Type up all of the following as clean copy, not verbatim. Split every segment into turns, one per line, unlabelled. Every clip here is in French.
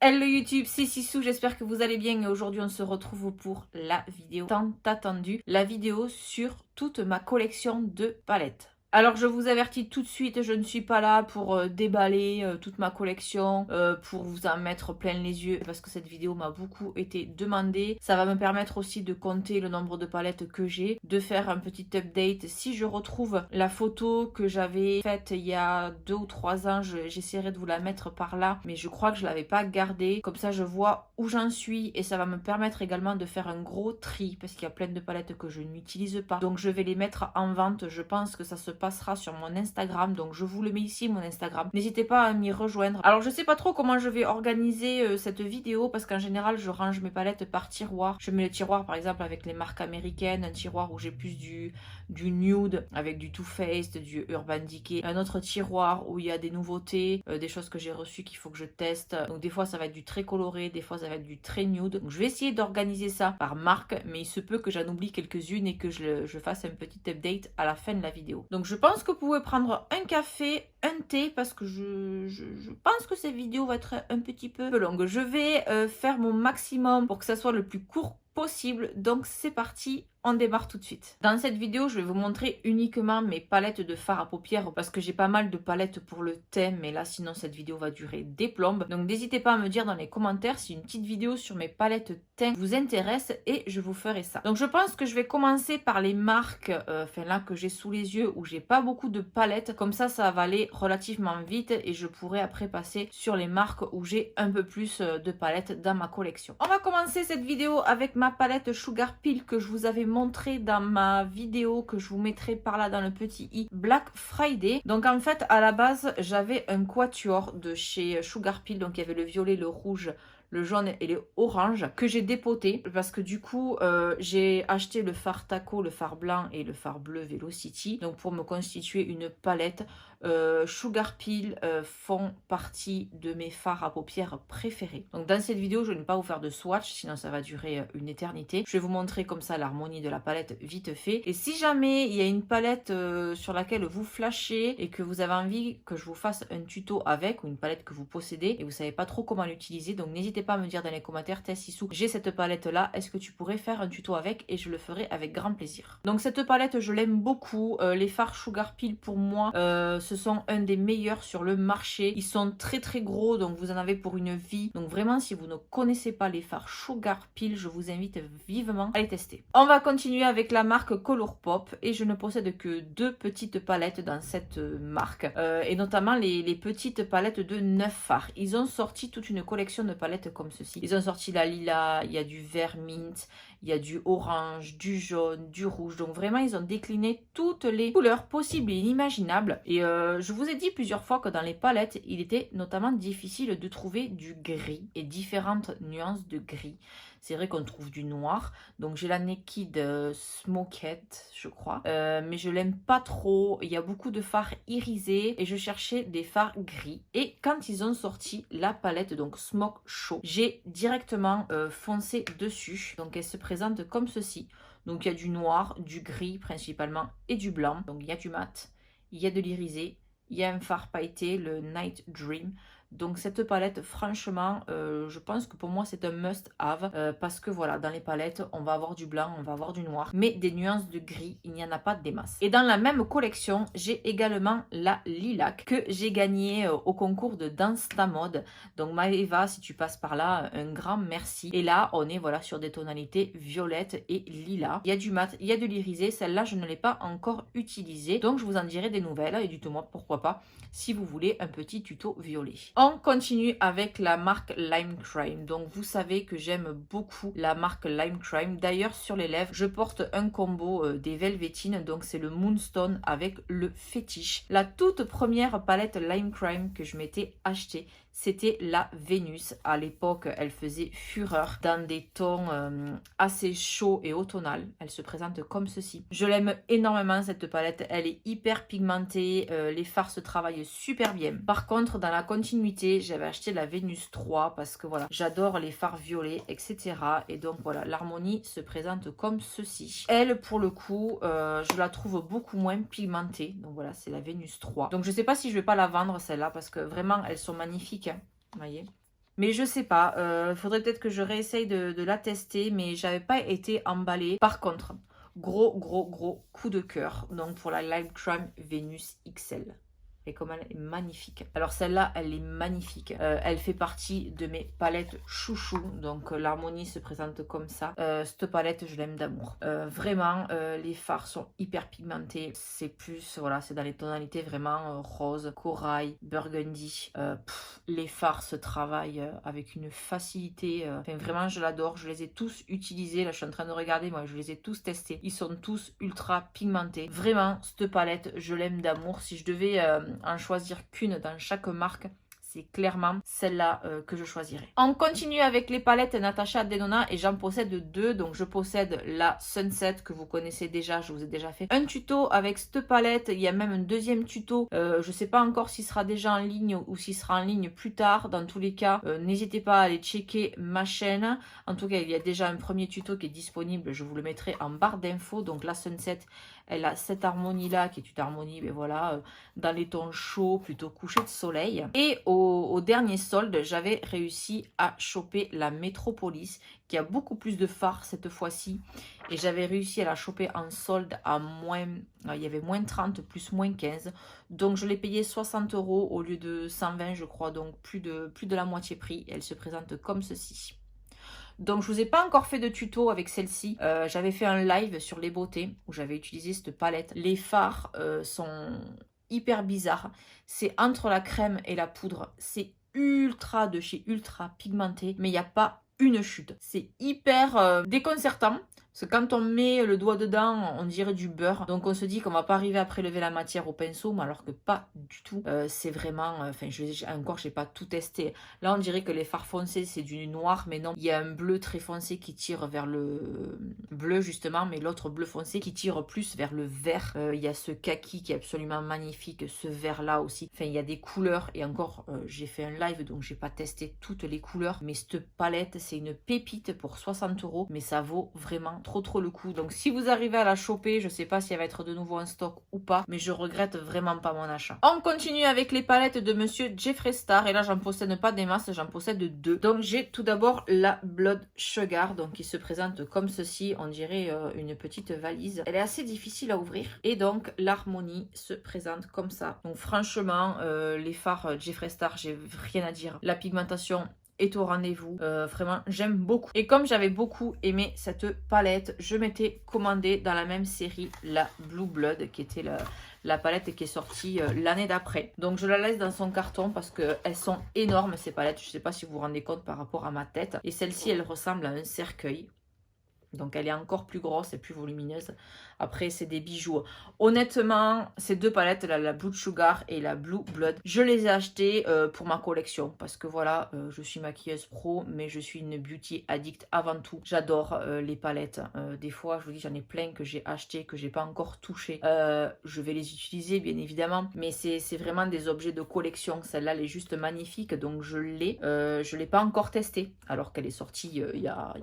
Hello YouTube, c'est Sissou, j'espère que vous allez bien et aujourd'hui on se retrouve pour la vidéo tant attendue, la vidéo sur toute ma collection de palettes. Alors je vous avertis tout de suite, je ne suis pas là pour déballer toute ma collection, pour vous en mettre plein les yeux parce que cette vidéo m'a beaucoup été demandée. Ça va me permettre aussi de compter le nombre de palettes que j'ai, de faire un petit update. Si je retrouve la photo que j'avais faite il y a 2 ou 3 ans, j'essaierai de vous la mettre par là, mais je crois que je l'avais pas gardée. Comme ça je vois où j'en suis et ça va me permettre également de faire un gros tri parce qu'il y a plein de palettes que je n'utilise pas. Donc je vais les mettre en vente, je pense que ça se passera sur mon Instagram, donc je vous le mets ici mon Instagram, n'hésitez pas à m'y rejoindre. Alors je sais pas trop comment je vais organiser cette vidéo parce qu'en général je range mes palettes par tiroir. Je mets le tiroir par exemple avec les marques américaines, un tiroir où j'ai plus du nude avec du Too Faced, du Urban Decay, un autre tiroir où il y a des nouveautés, des choses que j'ai reçues qu'il faut que je teste. Donc des fois ça va être du très coloré, des fois ça va être du très nude. Donc je vais essayer d'organiser ça par marque, mais il se peut que j'en oublie quelques-unes et que je fasse un petit update à la fin de la vidéo. Donc je pense que vous pouvez prendre un café, un thé, parce que je pense que cette vidéo va être un petit peu longue. Je vais faire mon maximum pour que ça soit le plus court possible. Donc c'est parti, on démarre tout de suite. Dans cette vidéo, je vais vous montrer uniquement mes palettes de fard à paupières parce que j'ai pas mal de palettes pour le thème, mais là sinon cette vidéo va durer des plombes. Donc n'hésitez pas à me dire dans les commentaires si une petite vidéo sur mes palettes teint vous intéresse et je vous ferai ça. Donc je pense que je vais commencer par les marques là que j'ai sous les yeux où j'ai pas beaucoup de palettes. Comme ça va aller relativement vite et je pourrai après passer sur les marques où j'ai un peu plus de palettes dans ma collection. On va commencer cette vidéo avec ma palette Sugar Pill que je vous avais montré dans ma vidéo que je vous mettrai par là dans le petit i Black Friday. Donc en fait à la base j'avais un quatuor de chez Sugar Pill, donc il y avait le violet, le rouge, le jaune et le orange que j'ai dépoté parce que du coup j'ai acheté le fard taco, le fard blanc et le fard bleu Velocity, donc pour me constituer une palette. Sugar Pill font partie de mes fards à paupières préférés. Donc dans cette vidéo je ne vais pas vous faire de swatch sinon ça va durer une éternité. Je vais vous montrer comme ça l'harmonie de la palette vite fait, et si jamais il y a une palette sur laquelle vous flashez et que vous avez envie que je vous fasse un tuto avec, ou une palette que vous possédez et vous savez pas trop comment l'utiliser, donc n'hésitez pas à me dire dans les commentaires: Tessissou, j'ai cette palette là, est-ce que tu pourrais faire un tuto avec? Et je le ferai avec grand plaisir. Donc cette palette je l'aime beaucoup. Les fards Sugar Pill pour moi ce sont un des meilleurs sur le marché. Ils sont très très gros, donc vous en avez pour une vie. Donc vraiment si vous ne connaissez pas les fards Sugar Pill, je vous invite vivement à les tester. On va continuer avec la marque Colourpop et je ne possède que 2 petites palettes dans cette marque et notamment les petites palettes de 9 fards. Ils ont sorti toute une collection de palettes comme ceci. Ils ont sorti la lilas, il y a du vert mint, il y a du orange, du jaune, du rouge. Donc vraiment, ils ont décliné toutes les couleurs possibles et inimaginables. Et je vous ai dit plusieurs fois que dans les palettes, il était notamment difficile de trouver du gris et différentes nuances de gris. C'est vrai qu'on trouve du noir. Donc j'ai la Naked Smoked, je crois. Mais je l'aime pas trop. Il y a beaucoup de fards irisés et je cherchais des fards gris. Et quand ils ont sorti la palette, donc Smoke Show, j'ai directement foncé dessus. Donc elle se présente comme ceci. Donc il y a du noir, du gris principalement et du blanc. Donc il y a du mat, il y a de l'irisé, il y a un fard pailleté, le Night Dream. Donc cette palette, franchement, je pense que pour moi c'est un must have parce que voilà, dans les palettes, on va avoir du blanc, on va avoir du noir, mais des nuances de gris, il n'y en a pas des masses. Et dans la même collection, j'ai également la lilac que j'ai gagnée au concours de Danse ta mode. Donc Maëva, si tu passes par là, un grand merci. Et là, on est voilà sur des tonalités violette et lilas. Il y a du mat, il y a de l'irisé. Celle-là, je ne l'ai pas encore utilisée, donc je vous en dirai des nouvelles et dites-moi pourquoi pas si vous voulez un petit tuto violet. On continue avec la marque Lime Crime. Donc vous savez que j'aime beaucoup la marque Lime Crime. D'ailleurs sur les lèvres, je porte un combo des Velvetines. Donc c'est le Moonstone avec le Fétiche. La toute première palette Lime Crime que je m'étais achetée, c'était la Vénus. À l'époque, elle faisait fureur dans des tons assez chauds et automnal. Elle se présente comme ceci. Je l'aime énormément cette palette. Elle est hyper pigmentée. Les fards se travaillent super bien. Par contre, dans la continuité, j'avais acheté la Vénus 3 parce que voilà, j'adore les fards violets, etc. Et donc voilà, l'harmonie se présente comme ceci. Elle, pour le coup, je la trouve beaucoup moins pigmentée. Donc voilà, c'est la Vénus 3. Donc je sais pas si je vais pas la vendre celle-là parce que vraiment, elles sont magnifiques. Vous voyez, Mais je sais pas, faudrait peut-être que je réessaye de la tester, mais j'avais pas été emballée. Par contre, gros coup de cœur, donc pour la Live Crime Venus XL. Et comme elle est magnifique. Alors celle-là, elle est magnifique. Elle fait partie de mes palettes chouchou. Donc l'harmonie se présente comme ça. Cette palette, je l'aime d'amour. Vraiment, les fards sont hyper pigmentés. C'est plus, voilà, c'est dans les tonalités vraiment rose, corail, burgundy. Les fards se travaillent avec une facilité. Enfin, vraiment, je l'adore. Je les ai tous utilisés. Là, je suis en train de regarder. Moi, je les ai tous testés. Ils sont tous ultra pigmentés. Vraiment, cette palette, je l'aime d'amour. Si je devais en choisir qu'une dans chaque marque, c'est clairement celle-là que je choisirais. On continue avec les palettes Natasha Denona et j'en possède deux. Donc je possède la Sunset que vous connaissez déjà, je vous ai déjà fait un tuto avec cette palette. Il y a même un deuxième tuto. Je ne sais pas encore s'il sera déjà en ligne ou s'il sera en ligne plus tard. Dans tous les cas, n'hésitez pas à aller checker ma chaîne. En tout cas, il y a déjà un premier tuto qui est disponible. Je vous le mettrai en barre d'infos. Donc la Sunset, elle a cette harmonie-là qui est une harmonie, mais voilà, dans les tons chauds, plutôt couché de soleil. Et au dernier solde, j'avais réussi à choper la Metropolis, qui a beaucoup plus de fards cette fois-ci. Et j'avais réussi à la choper en solde à moins, il y avait moins 30 plus moins 15. Donc je l'ai payé 60 € au lieu de 120 je crois, donc plus de la moitié prix. Elle se présente comme ceci. Donc, je vous ai pas encore fait de tuto avec celle-ci. J'avais fait un live sur les beautés où j'avais utilisé cette palette. Les fards sont hyper bizarres. C'est entre la crème et la poudre. C'est ultra de chez ultra pigmenté, mais il n'y a pas une chute. C'est hyper déconcertant. Parce que quand on met le doigt dedans, on dirait du beurre. Donc on se dit qu'on va pas arriver à prélever la matière au pinceau, mais alors que pas du tout. C'est vraiment... Enfin, encore, j'ai pas tout testé. Là, on dirait que les fards foncés, c'est du noir, mais non. Il y a un bleu très foncé qui tire vers le bleu, justement, mais l'autre bleu foncé qui tire plus vers le vert. Il y a ce kaki qui est absolument magnifique, ce vert-là aussi. Enfin, il y a des couleurs. Et encore, j'ai fait un live, donc j'ai pas testé toutes les couleurs. Mais cette palette, c'est une pépite pour 60 €, mais ça vaut vraiment trop le coup. Donc si vous arrivez à la choper, je sais pas si elle va être de nouveau en stock ou pas, mais je regrette vraiment pas mon achat. On continue avec les palettes de monsieur Jeffree Star et là j'en possède pas des masses, j'en possède deux. Donc j'ai tout d'abord la Blood Sugar, donc qui se présente comme ceci, on dirait une petite valise. Elle est assez difficile à ouvrir et donc l'harmonie se présente comme ça. Donc franchement les fards Jeffree Star, j'ai rien à dire. La pigmentation est au rendez-vous. Vraiment, j'aime beaucoup. Et comme j'avais beaucoup aimé cette palette, je m'étais commandé dans la même série la Blue Blood, qui était la palette qui est sortie l'année d'après. Donc je la laisse dans son carton parce qu'elles sont énormes ces palettes. Je ne sais pas si vous vous rendez compte par rapport à ma tête. Et celle-ci, elle ressemble à un cercueil. Donc elle est encore plus grosse et plus volumineuse. Après, c'est des bijoux. Honnêtement, ces deux palettes, la Blue Sugar et la Blue Blood, je les ai achetées pour ma collection. Parce que voilà, je suis maquilleuse pro, mais je suis une beauty addict avant tout. J'adore les palettes. Des fois, je vous dis, j'en ai plein que j'ai acheté, que j'ai pas encore touché. Je vais les utiliser, bien évidemment. Mais c'est vraiment des objets de collection. Celle-là, elle est juste magnifique. Donc, je l'ai pas encore testée. Alors qu'elle est sortie il y a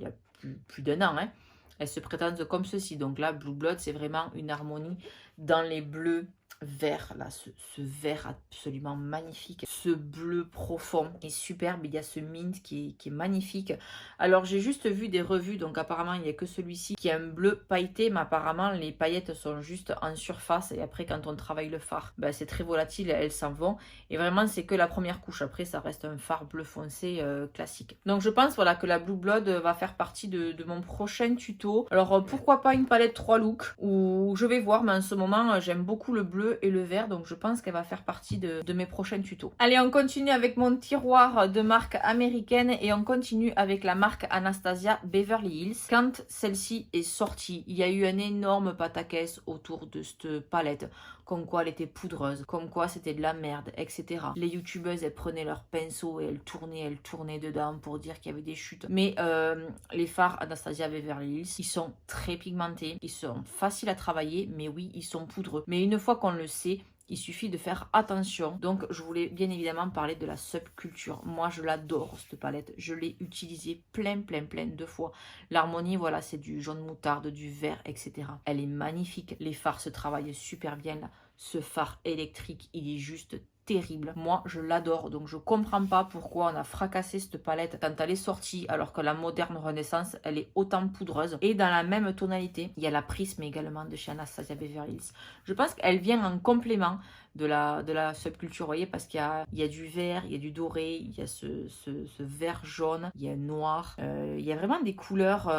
plus d'un an, hein. Elle se présente comme ceci. Donc là, Blue Blood, c'est vraiment une harmonie dans les bleus verts. Là, ce vert absolument magnifique. Ce bleu profond est superbe. Il y a ce mint qui est magnifique. Alors, j'ai juste vu des revues. Donc, apparemment, il n'y a que celui-ci qui est un bleu pailleté. Mais apparemment, les paillettes sont juste en surface. Et après, quand on travaille le fard, ben, c'est très volatile. Elles s'en vont. Et vraiment, c'est que la première couche. Après, ça reste un fard bleu foncé classique. Donc, je pense voilà, que la Blue Blood va faire partie de mon prochain tuto. Alors pourquoi pas une palette 3 looks, ou je vais voir, mais en ce moment j'aime beaucoup le bleu et le vert, donc je pense qu'elle va faire partie de mes prochains tutos. Allez, on continue avec mon tiroir de marque américaine et on continue avec la marque Anastasia Beverly Hills. Quand celle-ci est sortie, il y a eu un énorme pataquès autour de cette palette, comme quoi elle était poudreuse, comme quoi c'était de la merde, etc. Les youtubeuses, elles prenaient leur pinceau et elles tournaient dedans pour dire qu'il y avait des chutes. Mais les fards Anastasia Beverly Hills, ils sont très pigmentés, ils sont faciles à travailler, mais oui, ils sont poudreux. Mais une fois qu'on le sait, il suffit de faire attention. Donc, je voulais bien évidemment parler de la Subculture. Moi, je l'adore, cette palette. Je l'ai utilisée plein de fois. L'harmonie, voilà, c'est du jaune moutarde, du vert, etc. Elle est magnifique. Les fards se travaillent super bien, là. Ce fard électrique, il est juste terrible. Moi, je l'adore. Donc, je comprends pas pourquoi on a fracassé cette palette quand elle est sortie, alors que la Moderne Renaissance, elle est autant poudreuse. Et dans la même tonalité, il y a la Prisme également de chez Anastasia Beverly Hills. Je pense qu'elle vient en complément de la subculture, vous voyez, parce qu'il y a du vert, il y a du doré, il y a ce vert jaune, il y a noir. Il y a vraiment des couleurs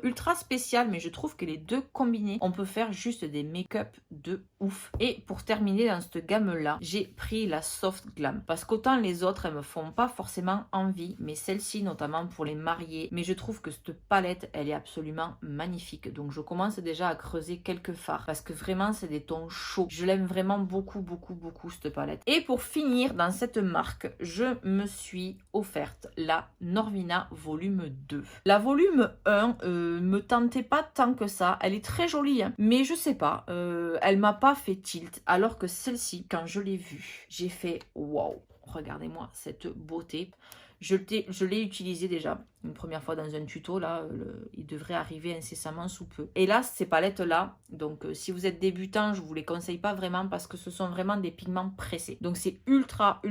ultra spéciales, mais je trouve que les deux combinés, on peut faire juste des make-up de ouf. Et pour terminer dans cette gamme-là, j'ai pris la Soft Glam, parce qu'autant les autres, elles me font pas forcément envie, mais celle-ci, notamment pour les mariés, mais je trouve que cette palette, elle est absolument magnifique. Donc je commence déjà à creuser quelques fards, parce que vraiment, c'est des tons chauds. Je l'aime vraiment beaucoup cette palette. Et pour finir dans cette marque, je me suis offerte la Norvina volume 2. La volume 1 me tentait pas tant que ça. Elle est très jolie, hein, mais je sais pas, elle m'a pas fait tilt, alors que celle-ci, quand je l'ai vue, j'ai fait waouh, regardez-moi cette beauté. Je l'ai utilisé déjà une première fois dans un tuto, là, il devrait arriver incessamment sous peu. Et là, ces palettes-là, donc si vous êtes débutant, je ne vous les conseille pas vraiment parce que ce sont vraiment des pigments pressés. Donc c'est ultra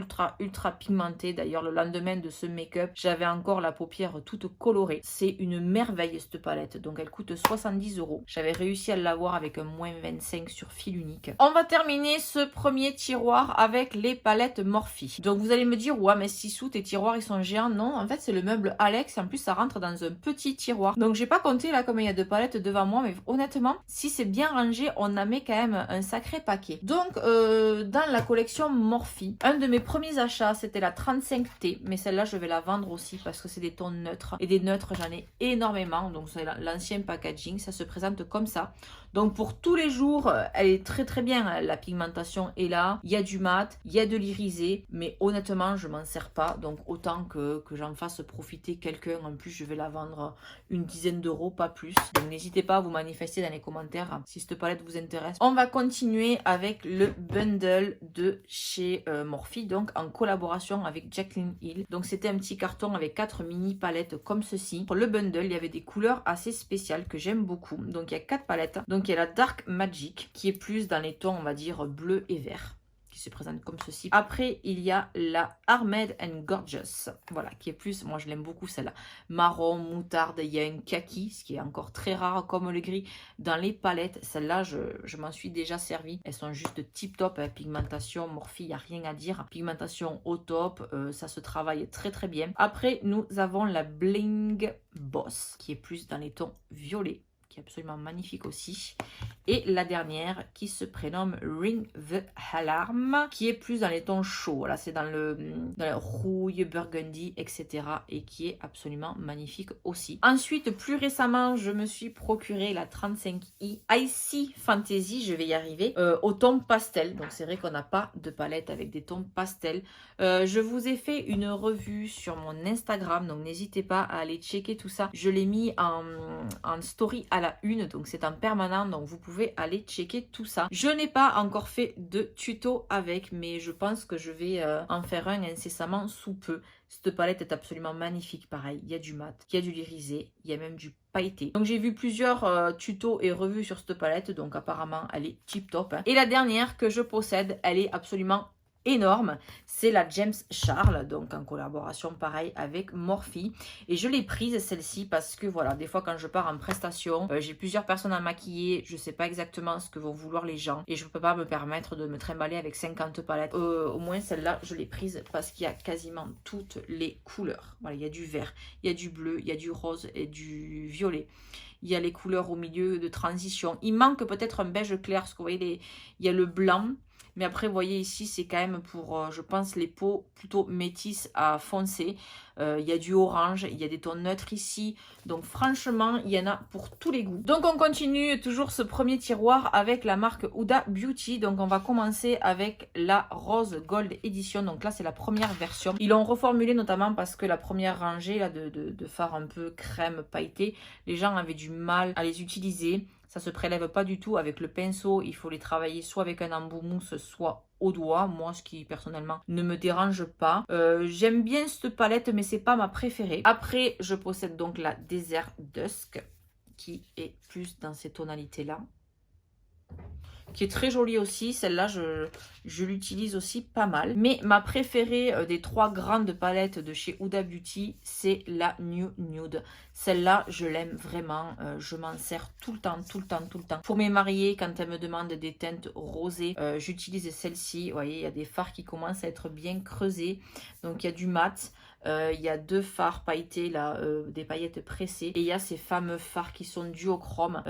pigmenté. D'ailleurs, le lendemain de ce make-up, j'avais encore la paupière toute colorée. C'est une merveille cette palette, donc elle coûte 70 €. J'avais réussi à l'avoir avec un moins 25 sur fil unique. On va terminer ce premier tiroir avec les palettes Morphe. Donc vous allez me dire, ouais mais Sissou, tes tiroirs ils sont géants. Non, en fait c'est le meuble Alex. En plus, ça rentre dans un petit tiroir. Donc, j'ai pas compté là comme il y a deux palettes devant moi. Mais honnêtement, si c'est bien rangé, on en met quand même un sacré paquet. Donc, dans la collection Morphe, un de mes premiers achats, c'était la 35T. Mais celle-là, je vais la vendre aussi parce que c'est des tons neutres. Et des neutres, j'en ai énormément. Donc, c'est l'ancien packaging. Ça se présente comme ça. Donc, pour tous les jours, elle est très bien. La pigmentation est là. Il y a du mat, il y a de l'irisé. Mais honnêtement, je m'en sers pas. Donc, autant que j'en fasse profiter quelqu'un. En plus, je vais la vendre une dizaine d'euros, pas plus. Donc, n'hésitez pas à vous manifester dans les commentaires si cette palette vous intéresse. On va continuer avec le bundle de chez Morphe, donc en collaboration avec Jaclyn Hill. Donc, c'était un petit carton avec 4 mini palettes comme ceci. Pour le bundle, il y avait des couleurs assez spéciales que j'aime beaucoup. Donc, il y a 4 palettes. Donc, il y a la Dark Magic qui est plus dans les tons, on va dire, bleu et vert, qui se présente comme ceci. Après, il y a la Armed and Gorgeous, voilà, qui est plus, moi je l'aime beaucoup celle-là, marron, moutarde, il y a un kaki, ce qui est encore très rare comme le gris dans les palettes. Celle-là, je m'en suis déjà servi. Elles sont juste tip top, hein. Pigmentation, Morphe, il n'y a rien à dire. Pigmentation au top, ça se travaille très bien. Après, nous avons la Bling Boss, qui est plus dans les tons violets, qui est absolument magnifique aussi. Et la dernière qui se prénomme Ring the Alarm, qui est plus dans les tons chauds. Voilà, c'est dans le rouille, burgundy, etc. Et qui est absolument magnifique aussi. Ensuite, plus récemment, je me suis procuré la 35i Icy Fantasy, je vais y arriver, au ton pastel. Donc c'est vrai qu'on n'a pas de palette avec des tons pastel. Je vous ai fait une revue sur mon Instagram, donc n'hésitez pas à aller checker tout ça. Je l'ai mis en story à la une, donc c'est en permanent, donc vous pouvez aller checker tout ça. Je n'ai pas encore fait de tuto avec, mais je pense que je vais en faire un incessamment sous peu. Cette palette est absolument magnifique, pareil, il y a du mat, il y a du l'irisé, il y a même du pailleté. Donc j'ai vu plusieurs tutos et revues sur cette palette, donc apparemment elle est tip top, hein. Et la dernière que je possède, elle est absolument énorme, c'est la James Charles, donc en collaboration pareil avec Morphe, et je l'ai prise celle-ci parce que voilà, des fois quand je pars en prestation, j'ai plusieurs personnes à maquiller, je sais pas exactement ce que vont vouloir les gens et je peux pas me permettre de me trimballer avec 50 palettes. Au moins celle-là je l'ai prise parce qu'il y a quasiment toutes les couleurs. Voilà, il y a du vert, il y a du bleu, il y a du rose et du violet. Il y a les couleurs au milieu de transition. Il manque peut-être un beige clair, parce que vous voyez, il y a le blanc. Mais après, vous voyez ici, c'est quand même pour, je pense, les peaux plutôt métisses à foncé. Il y a du orange, il y a des tons neutres ici. Donc franchement, il y en a pour tous les goûts. Donc on continue toujours ce premier tiroir avec la marque Huda Beauty. Donc on va commencer avec la Rose Gold Edition. Donc là, c'est la première version. Ils l'ont reformulé notamment parce que la première rangée là, de fards un peu crème pailleté, les gens avaient du mal à les utiliser. Ça se prélève pas du tout avec le pinceau. Il faut les travailler soit avec un embout mousse, soit au doigt. Moi, ce qui personnellement ne me dérange pas. J'aime bien cette palette, mais c'est pas ma préférée. Après, je possède donc la Desert Dusk, qui est plus dans ces tonalités-là, qui est très jolie aussi. Celle-là, je l'utilise aussi pas mal. Mais ma préférée des 3 grandes palettes de chez Huda Beauty, c'est la New Nude. Celle-là, je l'aime vraiment. Je m'en sers tout le temps, tout le temps, tout le temps. Pour mes mariées, quand elles me demandent des teintes rosées, j'utilise celle-ci. Vous voyez, il y a des fards qui commencent à être bien creusés. Donc, il y a du mat. Il y a 2 fards pailletés, là, des paillettes pressées. Et il y a ces fameux fards qui sont duochrome,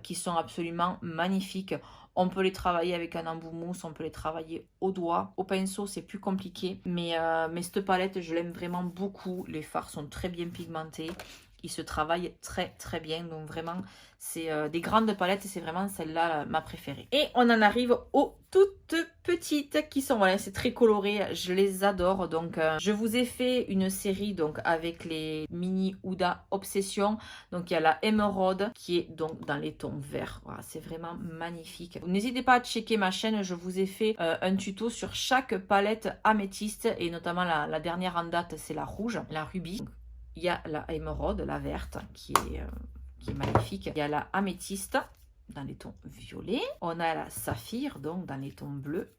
qui sont absolument magnifiques. On peut les travailler avec un embout mousse, on peut les travailler au doigt. Au pinceau, c'est plus compliqué. Mais cette palette, je l'aime vraiment beaucoup. Les fards sont très bien pigmentés. Ils se travaillent très très bien. Donc vraiment, c'est des grandes palettes et c'est vraiment celle-là ma préférée. Et on en arrive aux toutes petites qui sont, voilà, c'est très coloré. Je les adore. Donc je vous ai fait une série donc avec les mini Huda Obsession. Donc il y a la émeraude qui est donc dans les tons verts. Voilà, c'est vraiment magnifique. N'hésitez pas à checker ma chaîne. Je vous ai fait un tuto sur chaque palette améthyste et notamment la dernière en date, c'est la rouge, la rubis. Il y a la émeraude, la verte, qui est magnifique. Il y a la améthyste dans les tons violets. On a la saphir, donc dans les tons bleus.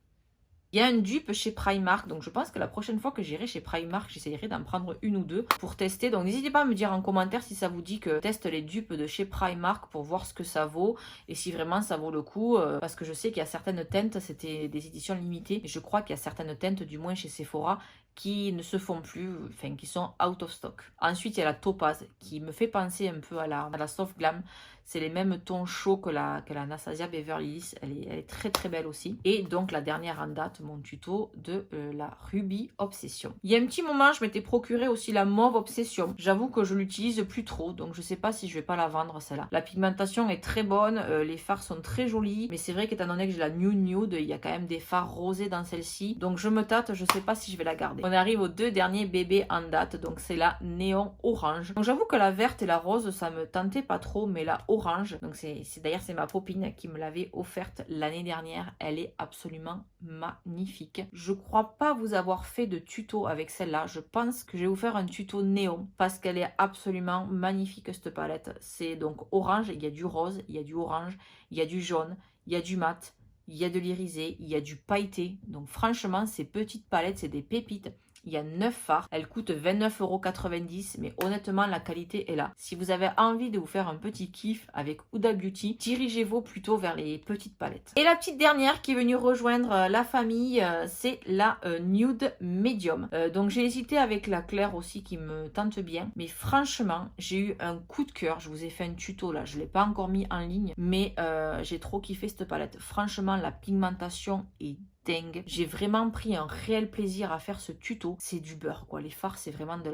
Il y a un dupe chez Primark, donc je pense que la prochaine fois que j'irai chez Primark, j'essaierai d'en prendre une ou deux pour tester. Donc n'hésitez pas à me dire en commentaire si ça vous dit que teste les dupes de chez Primark pour voir ce que ça vaut et si vraiment ça vaut le coup. Parce que je sais qu'il y a certaines teintes, c'était des éditions limitées. Et je crois qu'il y a certaines teintes, du moins chez Sephora, qui ne se font plus, enfin qui sont out of stock. Ensuite, il y a la topaz qui me fait penser un peu à la Soft Glam. C'est les mêmes tons chauds que la Anastasia Beverly Hills. Elle est très très belle aussi. Et donc la dernière en date, mon tuto de la Ruby Obsession. Il y a un petit moment, je m'étais procuré aussi la Mauve Obsession. J'avoue que je l'utilise plus trop, donc je sais pas si je vais pas la vendre celle-là. La pigmentation est très bonne, les fards sont très jolis, mais c'est vrai qu'étant donné que j'ai la New Nude, il y a quand même des fards rosés dans celle-ci. Donc je me tâte, je sais pas si je vais la garder. On arrive aux 2 derniers bébés en date, donc c'est la Néon Orange. Donc j'avoue que la verte et la rose, ça me tentait pas trop, mais la orange, donc d'ailleurs c'est ma copine qui me l'avait offerte l'année dernière. Elle est absolument magnifique. Je crois pas vous avoir fait de tuto avec celle-là. Je pense que je vais vous faire un tuto néon parce qu'elle est absolument magnifique cette palette. C'est donc orange, il y a du rose, il y a du orange, il y a du jaune, il y a du mat, il y a de l'irisé, il y a du pailleté. Donc franchement, ces petites palettes, c'est des pépites. Il y a 9 fards, elle coûte 29,90 €, mais honnêtement la qualité est là. Si vous avez envie de vous faire un petit kiff avec Huda Beauty, dirigez-vous plutôt vers les petites palettes. Et la petite dernière qui est venue rejoindre la famille, c'est la Nude Medium. Donc j'ai hésité avec la claire aussi qui me tente bien, mais franchement j'ai eu un coup de cœur. Je vous ai fait un tuto là, je ne l'ai pas encore mis en ligne, mais j'ai trop kiffé cette palette. Franchement la pigmentation est dingue. J'ai vraiment pris un réel plaisir à faire ce tuto. C'est du beurre quoi, les fards c'est vraiment de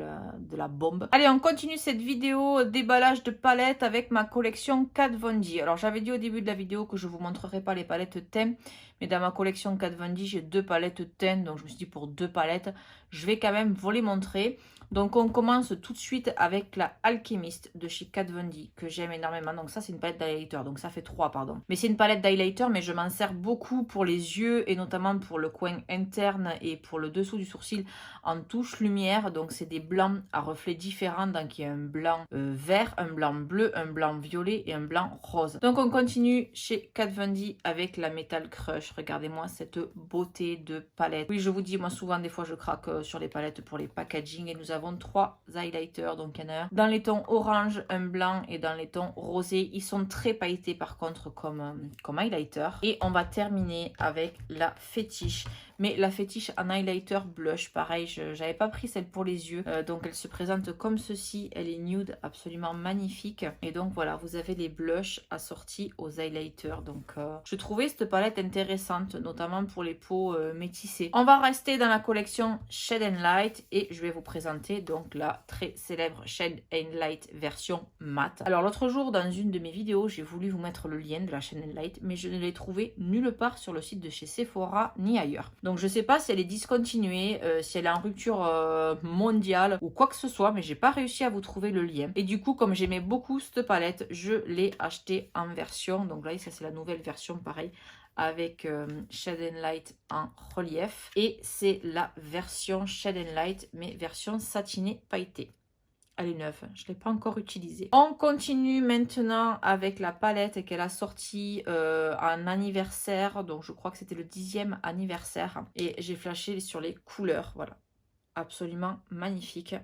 la bombe. Allez, on continue cette vidéo déballage de palettes avec ma collection Kat Von D. Alors j'avais dit au début de la vidéo que je vous montrerai pas les palettes thème, mais dans ma collection Kat Von D j'ai 2 palettes thème, donc je me suis dit pour 2 palettes je vais quand même vous les montrer. Donc on commence tout de suite avec la Alchemist de chez Kat Von D que j'aime énormément. Donc ça c'est une palette d'highlighter, donc ça fait 3 pardon. Mais c'est une palette d'highlighter, mais je m'en sers beaucoup pour les yeux et notamment pour le coin interne et pour le dessous du sourcil en touche lumière. Donc c'est des blancs à reflets différents, donc il y a un blanc vert, un blanc bleu, un blanc violet et un blanc rose. Donc on continue chez Kat Von D avec la Metal Crush. Regardez-moi cette beauté de palette. Oui, je vous dis, moi souvent des fois je craque sur les palettes pour les packaging et nous avons 3 highlighters, donc il y en a un dans les tons orange, un blanc et dans les tons rosés. Ils sont très pailletés par contre comme highlighter. Et on va terminer avec la Fétiche. Mais la Fétiche en highlighter blush, pareil, j'avais pas pris celle pour les yeux. Donc elle se présente comme ceci. Elle est nude, absolument magnifique. Et donc voilà, vous avez les blushs assortis aux highlighters. Donc je trouvais cette palette intéressante, notamment pour les peaux métissées. On va rester dans la collection Shade and Light et je vais vous présenter donc la très célèbre Shade and Light version mat. Alors l'autre jour, dans une de mes vidéos, j'ai voulu vous mettre le lien de la Shade and Light, mais je ne l'ai trouvé nulle part sur le site de chez Sephora ni ailleurs. Donc je ne sais pas si elle est discontinuée, si elle est en rupture mondiale ou quoi que ce soit, mais j'ai pas réussi à vous trouver le lien. Et du coup, comme j'aimais beaucoup cette palette, je l'ai achetée en version. Donc là, ça c'est la nouvelle version, pareil, avec Shade and Light en relief. Et c'est la version Shade and Light, mais version satinée pailletée. Elle est neuve, je ne l'ai pas encore utilisée. On continue maintenant avec la palette qu'elle a sortie en anniversaire. Donc je crois que c'était le 10e anniversaire. Et j'ai flashé sur les couleurs. Voilà, absolument magnifique.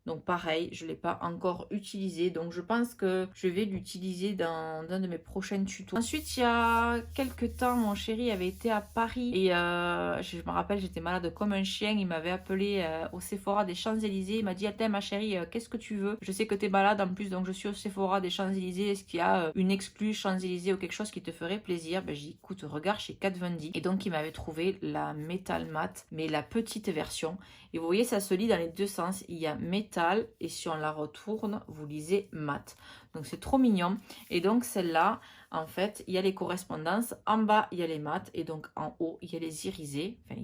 Donc pareil, je ne l'ai pas encore utilisé. Donc je pense que je vais l'utiliser dans un de mes prochains tutos. Ensuite, il y a quelques temps, mon chéri avait été à Paris. Et je me rappelle, j'étais malade comme un chien. Il m'avait appelé au Sephora des Champs-Élysées. Il m'a dit, attends ma chérie, qu'est-ce que tu veux? Je sais que tu es malade en plus, donc je suis au Sephora des Champs-Élysées. Est-ce qu'il y a une exclue Champs-Élysées ou quelque chose qui te ferait plaisir? Ben, j'ai dit, écoute, regarde chez Kat Von D. Et donc il m'avait trouvé la Metal Matte, mais la petite version. Et vous voyez, ça se lit dans les deux sens. Il y a métal et si on la retourne, vous lisez mat. Donc c'est trop mignon. Et donc celle-là, en fait, il y a les correspondances. En bas, il y a les mats et donc en haut, il y a les irisés. Enfin,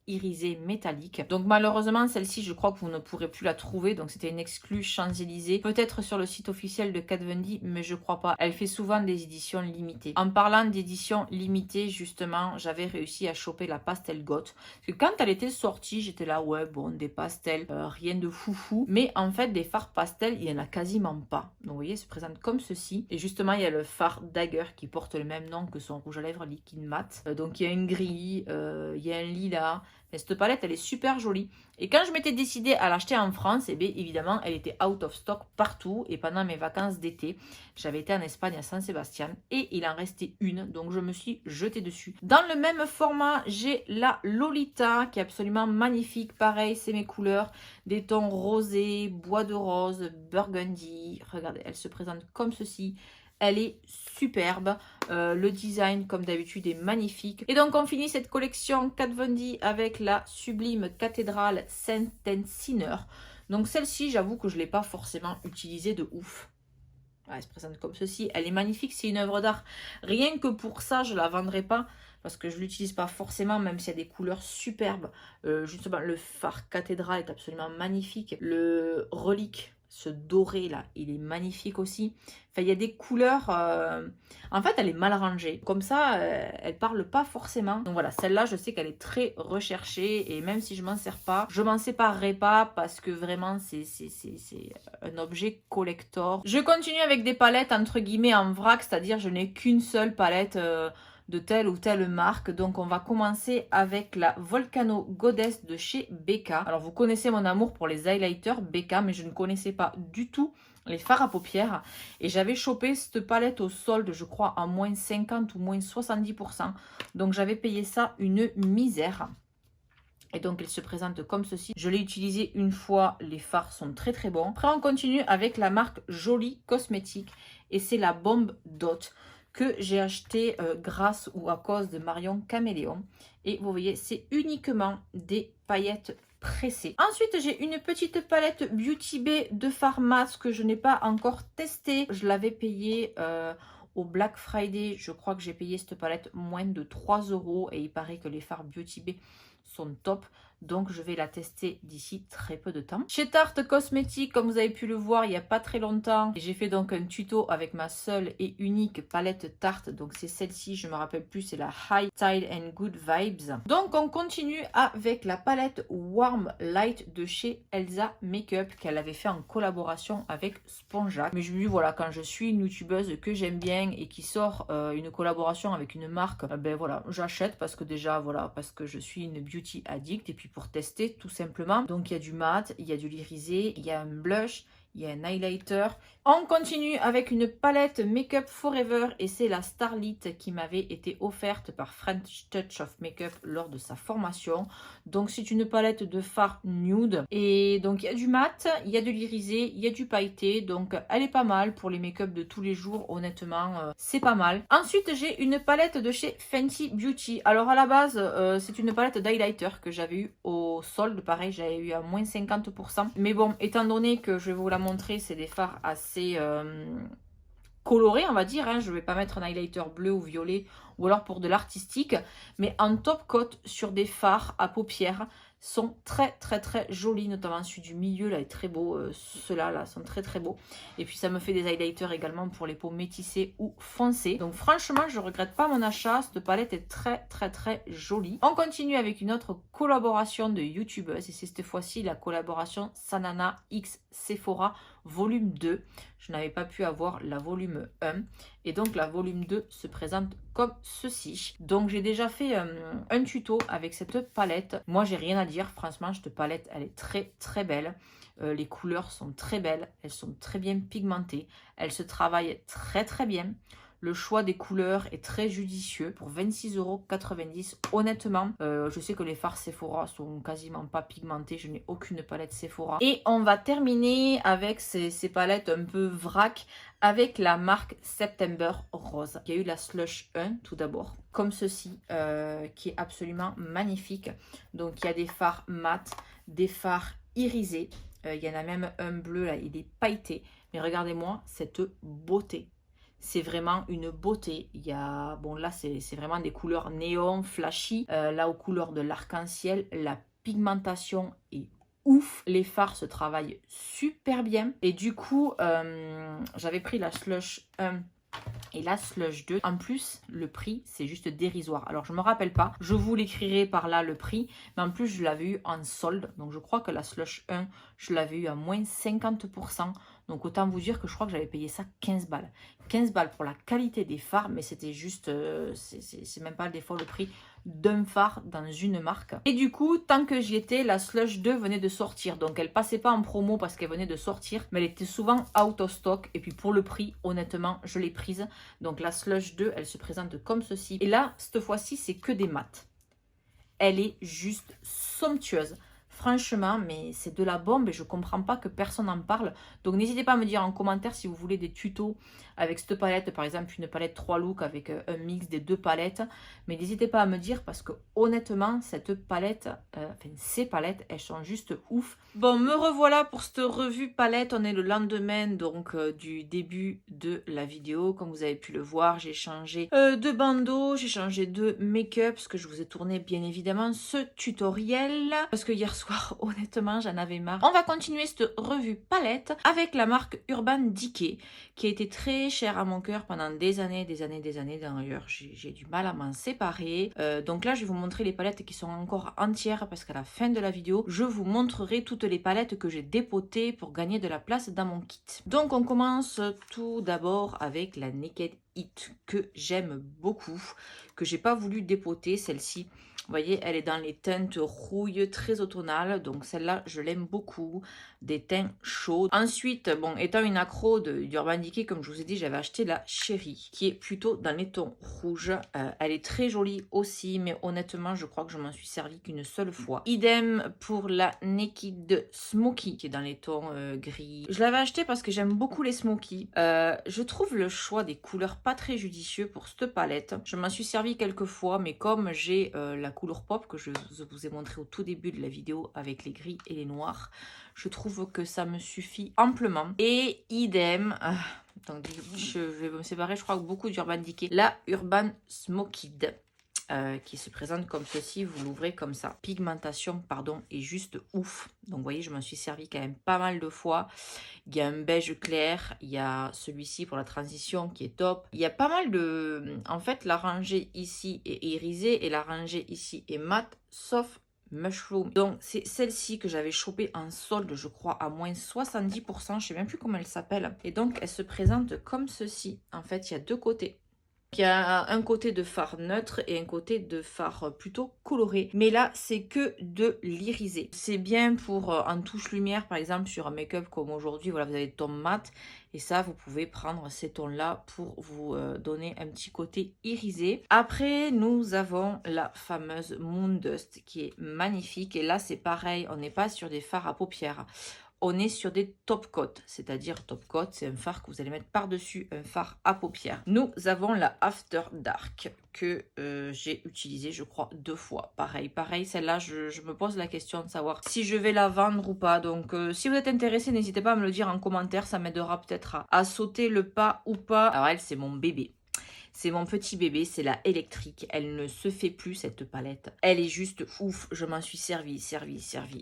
irisés métalliques. Donc malheureusement, celle-ci, je crois que vous ne pourrez plus la trouver. Donc c'était une exclue Champs-Élysées. Peut-être sur le site officiel de Kat Von D, mais je crois pas. Elle fait souvent des éditions limitées. En parlant d'éditions limitées, justement, j'avais réussi à choper la Pastel Goth. Parce que quand elle était sortie, j'étais là, ouais, bon, des pastels, rien de foufou. Mais en fait, des fards pastels, il n'y en a quasiment pas. Donc vous voyez, elle se présente comme ceci. Et justement, il y a le fard Dagger qui porte le même nom que son rouge à lèvres liquide mat. Donc il y a une grille, il y a un lilas. Mais cette palette, elle est super jolie. Et quand je m'étais décidée à l'acheter en France, eh bien, évidemment, elle était out of stock partout. Et pendant mes vacances d'été, j'avais été en Espagne à San Sebastian et il en restait une. Donc, je me suis jetée dessus. Dans le même format, j'ai la Lolita qui est absolument magnifique. Pareil, c'est mes couleurs. Des tons rosés, bois de rose, burgundy. Regardez, elle se présente comme ceci. Elle est superbe. Le design, comme d'habitude, est magnifique. Et donc, on finit cette collection Kat Von D avec la sublime cathédrale Saint-Ensinner. Donc, celle-ci, j'avoue que je ne l'ai pas forcément utilisée de ouf. Ouais, elle se présente comme ceci. Elle est magnifique, c'est une œuvre d'art. Rien que pour ça, je ne la vendrai pas. Parce que je ne l'utilise pas forcément, même s'il y a des couleurs superbes. Justement, le phare cathédrale est absolument magnifique. Le relique, ce doré là, il est magnifique aussi. Enfin, il y a des couleurs... En fait, elle est mal rangée. Comme ça, elle ne parle pas forcément. Donc voilà, celle-là, je sais qu'elle est très recherchée. Et même si je ne m'en sers pas, je ne m'en séparerai pas. Parce que vraiment, c'est un objet collector. Je continue avec des palettes, entre guillemets, en vrac. C'est-à-dire, je n'ai qu'une seule palette... de telle ou telle marque. Donc on va commencer avec la Volcano Goddess de chez Becca. Alors vous connaissez mon amour pour les highlighters Becca, mais je ne connaissais pas du tout les fards à paupières. Et j'avais chopé cette palette au solde, je crois, à moins 50 ou moins 70%. Donc j'avais payé ça une misère. Et donc elle se présente comme ceci. Je l'ai utilisée une fois, les fards sont très très bons. Après on continue avec la marque Jolie Cosmétique et c'est la Bombe Dot que j'ai acheté grâce ou à cause de Marion Caméléon. Et vous voyez, c'est uniquement des paillettes pressées. Ensuite, j'ai une petite palette Beauty Bay de fard mat que je n'ai pas encore testée. Je l'avais payée au Black Friday. Je crois que j'ai payé cette palette moins de 3 € et il paraît que les fards Beauty Bay sont top. Donc je vais la tester d'ici très peu de temps. Chez Tarte Cosmétiques, comme vous avez pu le voir il n'y a pas très longtemps, j'ai fait donc un tuto avec ma seule et unique palette Tarte. Donc c'est celle-ci, je me rappelle plus, c'est la High Style and Good Vibes. Donc on continue avec la palette Warm Light de chez Elsa Makeup qu'elle avait fait en collaboration avec Spongeac. Mais je me dis voilà, quand je suis une youtubeuse que j'aime bien et qui sort une collaboration avec une marque, ben voilà, j'achète parce que déjà voilà, parce que je suis une beauty addict et puis pour tester tout simplement. Donc il y a du mat, il y a du irisé, il y a un blush, il y a un highlighter. On continue avec une palette Makeup Forever et c'est la Starlit qui m'avait été offerte par French Touch of Makeup lors de sa formation. Donc c'est une palette de fard nude et donc il y a du mat, il y a de l'irisé, il y a du pailleté. Donc elle est pas mal pour les make-up de tous les jours, honnêtement c'est pas mal. Ensuite j'ai une palette de chez Fenty Beauty. Alors à la base c'est une palette d'highlighter que j'avais eu au solde, pareil j'avais eu à moins 50%. Mais bon, étant donné que je vais vous la montrer, c'est des fards assez colorés on va dire, hein. Je ne vais pas mettre un highlighter bleu ou violet ou alors pour de l'artistique, mais en top coat sur des fards à paupières, sont très très très jolis, notamment celui du milieu là est très beau, ceux-là là sont très très beaux. Et puis ça me fait des highlighters également pour les peaux métissées ou foncées. Donc franchement je regrette pas mon achat, cette palette est très très très jolie. On continue avec une autre collaboration de youtubeuse et c'est cette fois-ci la collaboration Sanana X Sephora volume 2. Je n'avais pas pu avoir la volume 1 et donc la volume 2 se présente comme ceci. Donc j'ai déjà fait un tuto avec cette palette. Moi j'ai rien à dire, franchement cette palette elle est très très belle. Les couleurs sont très belles, elles sont très bien pigmentées, elles se travaillent très très bien. Le choix des couleurs est très judicieux pour 26,90 €. Honnêtement, je sais que les fards Sephora sont quasiment pas pigmentés. Je n'ai aucune palette Sephora. Et on va terminer avec ces palettes un peu vrac avec la marque September Rose. Il y a eu la Slush 1 tout d'abord, comme ceci, qui est absolument magnifique. Donc il y a des fards mat, des fards irisés. Il y en a même un bleu là, il est pailleté. Mais regardez-moi cette beauté. C'est vraiment une beauté. Il y a, bon là c'est vraiment des couleurs néon, flashy. Là aux couleurs de l'arc-en-ciel, la pigmentation est ouf. Les fards se travaillent super bien. Et du coup, j'avais pris la Slush 1 et la Slush 2. En plus, le prix, c'est juste dérisoire. Alors, je ne me rappelle pas. Je vous l'écrirai par là, le prix. Mais en plus, je l'avais eu en solde. Donc, je crois que la Slush 1, je l'avais eu à moins 50%. Donc, autant vous dire que je crois que j'avais payé ça 15 balles. 15 balles pour la qualité des fards. Mais c'était juste... c'est même pas des fois le prix d'un phare dans une marque. Et du coup, tant que j'y étais, la Slush 2 venait de sortir. Donc, elle passait pas en promo parce qu'elle venait de sortir. Mais elle était souvent out of stock. Et puis, pour le prix, honnêtement, je l'ai prise. Donc, la Slush 2, elle se présente comme ceci. Et là, cette fois-ci, c'est que des mats. Elle est juste somptueuse. Franchement, mais c'est de la bombe et je comprends pas que personne n'en parle. Donc, n'hésitez pas à me dire en commentaire si vous voulez des tutos avec cette palette. Par exemple, une palette 3 looks avec un mix des deux palettes. Mais n'hésitez pas à me dire parce que honnêtement, cette palette, enfin ces palettes, elles sont juste ouf. Bon, me revoilà pour cette revue palette. On est le lendemain donc du début de la vidéo. Comme vous avez pu le voir, j'ai changé de bandeau, j'ai changé de make-up parce que je vous ai tourné bien évidemment ce tutoriel. Parce que hier soir, honnêtement, j'en avais marre. On va continuer cette revue palette avec la marque Urban Decay qui a été très chère à mon cœur pendant des années. D'ailleurs, j'ai du mal à m'en séparer. Donc là, je vais vous montrer les palettes qui sont encore entières parce qu'à la fin de la vidéo, je vous montrerai toutes les palettes que j'ai dépotées pour gagner de la place dans mon kit. Donc, on commence tout d'abord avec la Naked It que j'aime beaucoup, que j'ai pas voulu dépoter, celle-ci. Vous voyez, elle est dans les teintes rouille très automnales. Donc celle-là, je l'aime beaucoup. Des teints chauds. Ensuite, bon, étant une accro d'Urban Decay, comme je vous ai dit, j'avais acheté la Chérie, qui est plutôt dans les tons rouges. Elle est très jolie aussi, mais honnêtement, je crois que je m'en suis servi qu'une seule fois. Idem pour la Naked Smoky, qui est dans les tons gris. Je l'avais acheté parce que j'aime beaucoup les smoky. Je trouve le choix des couleurs pas très judicieux pour cette palette. Je m'en suis servi quelques fois, mais comme j'ai la couleur pop que je vous ai montré au tout début de la vidéo avec les gris et les noirs, je trouve que ça me suffit amplement. Et idem, donc je vais me séparer, je crois que beaucoup d'Urban Decay. La Urban Smoked. Qui se présente comme ceci, vous l'ouvrez comme ça. Pigmentation, pardon, est juste ouf. Donc, vous voyez, je m'en suis servi quand même pas mal de fois. Il y a un beige clair, il y a celui-ci pour la transition qui est top. Il y a pas mal de... En fait, la rangée ici est irisée et la rangée ici est mat, sauf Mushroom. Donc, c'est celle-ci que j'avais chopée en solde, je crois, à moins 70%. Je sais même plus comment elle s'appelle. Et donc, elle se présente comme ceci. En fait, il y a deux côtés. Il y a un côté de fard neutre et un côté de fard plutôt coloré. Mais là, c'est que de l'irisé. C'est bien pour en touche lumière, par exemple, sur un make-up comme aujourd'hui. Voilà, vous avez des tons mat. Et ça, vous pouvez prendre ces tons-là pour vous donner un petit côté irisé. Après, nous avons la fameuse Moon Dust qui est magnifique. Et là, c'est pareil, on n'est pas sur des fards à paupières. On est sur des top coat, c'est-à-dire top coat, c'est un fard que vous allez mettre par-dessus un fard à paupières. Nous avons la After Dark que j'ai utilisée, je crois, 2 fois. Pareil, celle-là, je me pose la question de savoir si je vais la vendre ou pas. Donc, si vous êtes intéressé, n'hésitez pas à me le dire en commentaire, ça m'aidera peut-être à sauter le pas ou pas. Alors elle, c'est mon bébé. C'est mon petit bébé, c'est la électrique. Elle ne se fait plus cette palette. Elle est juste ouf. Je m'en suis servi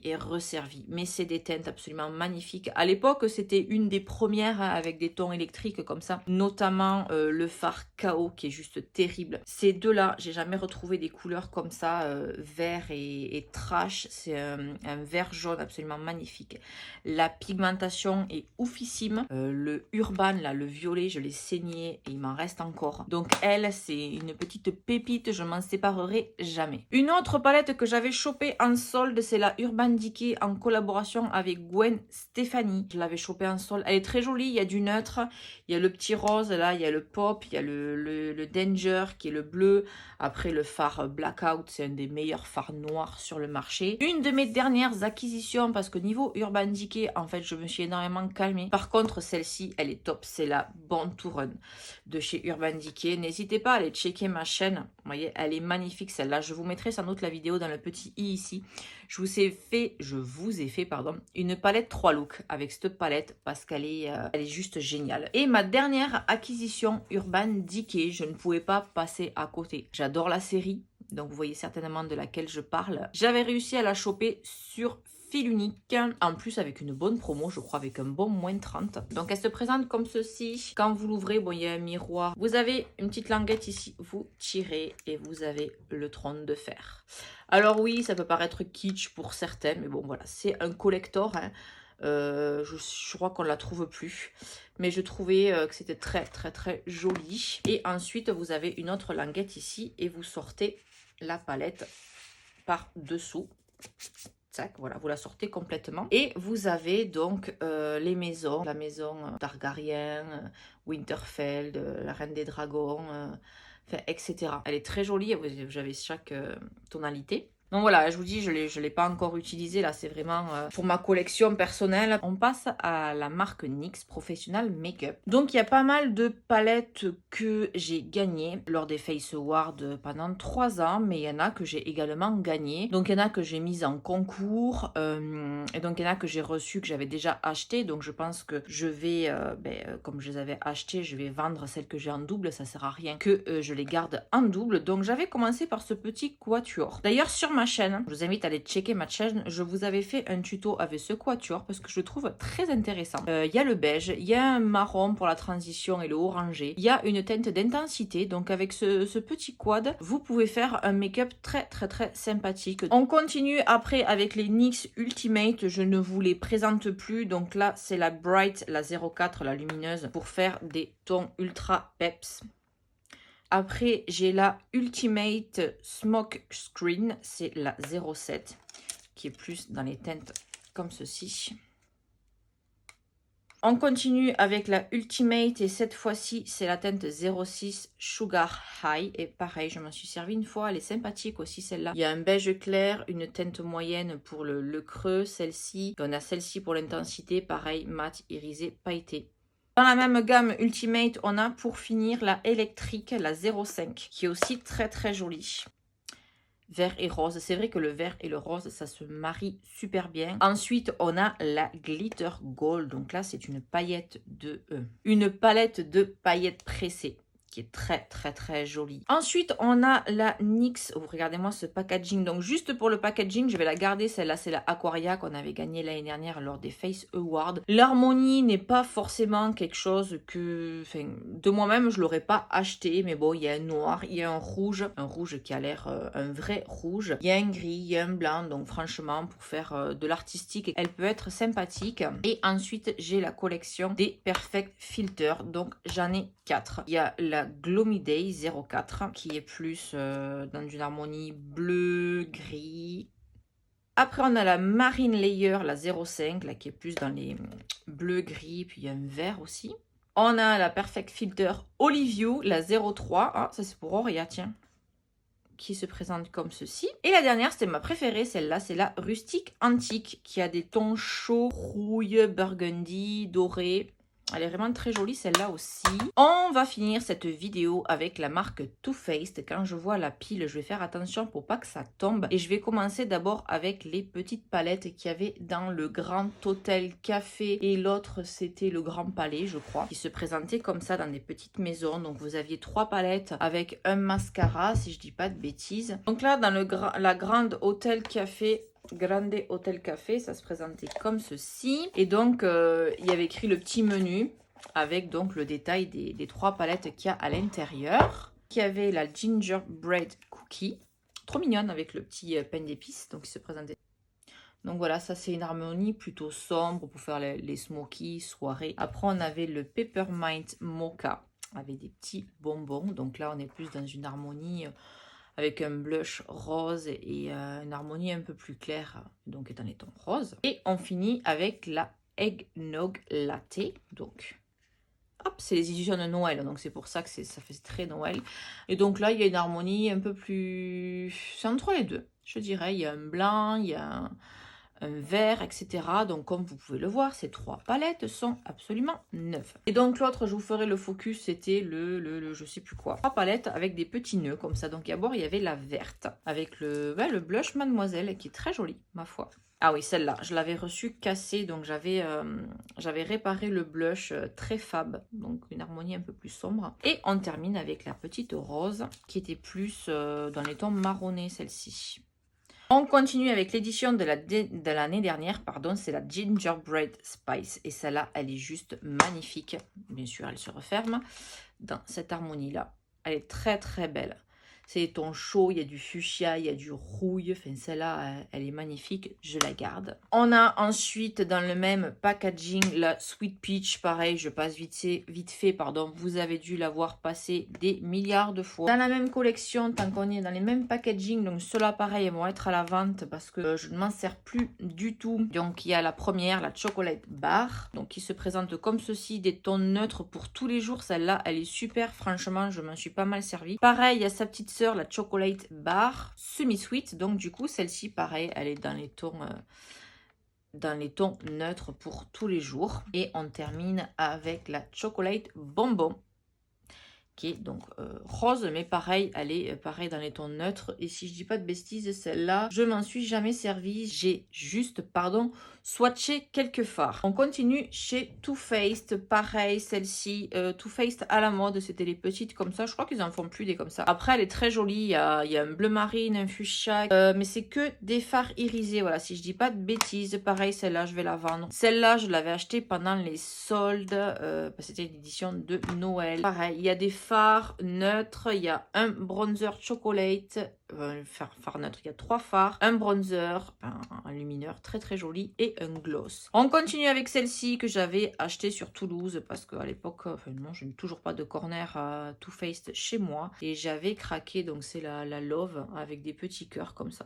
et resservi. Mais c'est des teintes absolument magnifiques. À l'époque, c'était une des premières avec des tons électriques comme ça. Notamment le fard KO qui est juste terrible. Ces deux-là, j'ai jamais retrouvé des couleurs comme ça, vert et trash. C'est un vert jaune absolument magnifique. La pigmentation est oufissime. Le Urban, là, le violet, je l'ai saigné et il m'en reste encore. Donc elle, c'est une petite pépite, je m'en séparerai jamais. Une autre palette que j'avais chopée en solde, c'est la Urban Decay en collaboration avec Gwen Stefani. Je l'avais chopée en solde. Elle est très jolie, il y a du neutre, il y a le petit rose, là, il y a le pop, il y a le Danger qui est le bleu. Après le fard Blackout, c'est un des meilleurs fards noirs sur le marché. Une de mes dernières acquisitions, parce que niveau Urban Decay, en fait, je me suis énormément calmée. Par contre, celle-ci, elle est top. C'est la Born to Run de chez Urban Decay. N'hésitez pas à aller checker ma chaîne. Vous voyez, elle est magnifique celle-là. Je vous mettrai sans doute la vidéo dans le petit i ici. Je vous ai fait une palette 3 looks avec cette palette parce qu'elle est, elle est juste géniale. Et ma dernière acquisition Urban Decay, je ne pouvais pas passer à côté. J'adore la série, donc vous voyez certainement de laquelle je parle. J'avais réussi à la choper sur fil unique, en plus avec une bonne promo, je crois avec un bon moins 30. Donc elle se présente comme ceci. Quand vous l'ouvrez, bon, il y a un miroir. Vous avez une petite languette ici, vous tirez et vous avez le trône de fer. Alors oui, ça peut paraître kitsch pour certains, mais bon voilà, c'est un collector, hein. Je crois qu'on ne la trouve plus, mais je trouvais que c'était très joli. Et ensuite vous avez une autre languette ici et vous sortez la palette par dessous. Tac, voilà, vous la sortez complètement. Et vous avez donc les maisons, la maison Targaryen, Winterfell, la Reine des Dragons, enfin, etc. Elle est très jolie, vous avez chaque tonalité. Donc voilà, je vous dis, je ne l'ai pas encore utilisé, là c'est vraiment pour ma collection personnelle. On passe à la marque NYX Professional Makeup. Donc il y a pas mal de palettes que j'ai gagnées lors des Face Awards pendant 3 ans, mais il y en a que j'ai également gagné. Donc il y en a que j'ai mises en concours, et donc il y en a que j'ai reçues, que j'avais déjà achetées. Donc je pense que je vais, comme je les avais achetées, je vais vendre celles que j'ai en double, ça sert à rien que je les garde en double. Donc j'avais commencé par ce petit quatuor. D'ailleurs sur ma chaîne, je vous invite à aller checker ma chaîne, je vous avais fait un tuto avec ce quatuor parce que je le trouve très intéressant. Il y a le beige, il y a un marron pour la transition et le orangé, il y a une teinte d'intensité, donc avec ce petit quad, vous pouvez faire un make-up très sympathique. On continue après avec les NYX Ultimate, je ne vous les présente plus, donc là c'est la Bright, la 04, la lumineuse, pour faire des tons ultra peps. Après, j'ai la Ultimate Smoke Screen, c'est la 07, qui est plus dans les teintes comme ceci. On continue avec la Ultimate et cette fois-ci, c'est la teinte 06 Sugar High. Et pareil, je m'en suis servi une fois, elle est sympathique aussi celle-là. Il y a un beige clair, une teinte moyenne pour le creux, celle-ci. On a celle-ci pour l'intensité, pareil, mat, irisé, pailleté. Dans la même gamme Ultimate, on a pour finir la électrique, la 05, qui est aussi très jolie. Vert et rose. C'est vrai que le vert et le rose, ça se marie super bien. Ensuite, on a la Glitter Gold. Donc là, c'est une paillette une palette de paillettes pressées, qui est très jolie. Ensuite, on a la NYX. Oh, regardez-moi ce packaging. Donc, juste pour le packaging, je vais la garder. Celle-là, c'est la Aquaria qu'on avait gagnée l'année dernière lors des Face Awards. L'harmonie n'est pas forcément quelque chose que... Enfin, de moi-même, je ne l'aurais pas acheté. Mais bon, il y a un noir, il y a un rouge qui a l'air un vrai rouge. Il y a un gris, il y a un blanc. Donc, franchement, pour faire de l'artistique, elle peut être sympathique. Et ensuite, j'ai la collection des Perfect Filter. Donc, j'en ai 4. Il y a la Gloomy Day 04 qui est plus dans une harmonie bleu, gris. Après on a la Marine Layer, la 05, là, qui est plus dans les bleus, gris, puis il y a un vert aussi. On a la Perfect Filter Olive You, la 03. Ah, ça c'est pour Auria, tiens. Qui se présente comme ceci. Et la dernière, c'était ma préférée, celle-là, c'est la Rustique Antique, qui a des tons chauds, rouille, burgundy, doré. Elle est vraiment très jolie celle-là aussi. On va finir cette vidéo avec la marque Too Faced. Quand je vois la pile, je vais faire attention pour pas que ça tombe. Et je vais commencer d'abord avec les petites palettes qu'il y avait dans le Grand Hôtel Café. Et l'autre, c'était le Grand Palais, je crois. Qui se présentait comme ça dans des petites maisons. Donc vous aviez 3 palettes avec un mascara, si je dis pas de bêtises. Donc là, dans la Grande Hôtel Café... Grande Hotel Café, ça se présentait comme ceci. Et donc, il y avait écrit le petit menu avec donc le détail des 3 palettes qu'il y a à l'intérieur. Il y avait la Gingerbread Cookie, trop mignonne avec le petit pain d'épices, donc il se présentait. Donc voilà, ça c'est une harmonie plutôt sombre pour faire les smokies, soirées. Après, on avait le Peppermint Mocha avec des petits bonbons. Donc là, on est plus dans une harmonie... avec un blush rose et une harmonie un peu plus claire, donc dans les tons roses. Et on finit avec la Eggnog Latte. Donc, hop, c'est les éditions de Noël, donc c'est pour ça que ça fait très Noël. Et donc là, il y a une harmonie un peu plus... C'est entre les deux, je dirais. Il y a un blanc, il y a un vert, etc. Donc comme vous pouvez le voir, ces 3 palettes sont absolument neuves. Et donc l'autre, je vous ferai le focus, c'était le je sais plus quoi. 3 palettes avec des petits nœuds comme ça. Donc d'abord, il y avait la verte avec le blush Mademoiselle qui est très jolie, ma foi. Ah oui, celle-là, je l'avais reçue cassée, donc j'avais réparé le blush très fab, donc une harmonie un peu plus sombre. Et on termine avec la petite rose qui était plus dans les tons marronnés, celle-ci. On continue avec l'édition de l'année dernière, pardon, c'est la Gingerbread Spice. Et celle-là, elle est juste magnifique. Bien sûr, elle se referme dans cette harmonie-là. Elle est très très belle. C'est des tons chauds, il y a du fuchsia, il y a du rouille. Enfin, celle-là, elle est magnifique, je la garde. On a ensuite dans le même packaging la Sweet Peach. Pareil, je passe vite fait, pardon. Vous avez dû l'avoir passé des milliards de fois. Dans la même collection, tant qu'on est dans les mêmes packaging, donc ceux-là, pareil, vont être à la vente parce que je ne m'en sers plus du tout. Donc, il y a la première, la Chocolate Bar, donc qui se présente comme ceci, des tons neutres pour tous les jours. Celle-là, elle est super. Franchement, je m'en suis pas mal servi. Pareil, il y a sa petite sœur, la Chocolate Bar semi-sweet. Donc du coup, celle-ci, pareil, elle est dans les tons neutres pour tous les jours. Et on termine avec la Chocolate Bonbon, qui est donc rose, mais pareil, elle est pareil dans les tons neutres. Et si je dis pas de bêtises, celle-là, je m'en suis jamais servi. J'ai juste, pardon, swatché quelques fards. On continue chez Too Faced, pareil, celle-ci, Too Faced à la mode, c'était les petites comme ça. Je crois qu'ils en font plus des comme ça. Après, elle est très jolie, il y a un bleu marine, un fuchsia, mais c'est que des fards irisés, voilà, si je dis pas de bêtises. Pareil, celle-là, je vais la vendre. Celle-là, je l'avais achetée pendant les soldes, c'était une édition de Noël. Pareil, il y a des fards neutres, il y a un bronzer chocolate, fard neutre, il y a 3 fards, un bronzer, un lumineur très très joli et un gloss. On continue avec celle-ci que j'avais achetée sur Toulouse parce qu'à l'époque, non, je n'ai toujours pas de corner Too Faced chez moi et j'avais craqué, donc c'est la Love avec des petits cœurs comme ça.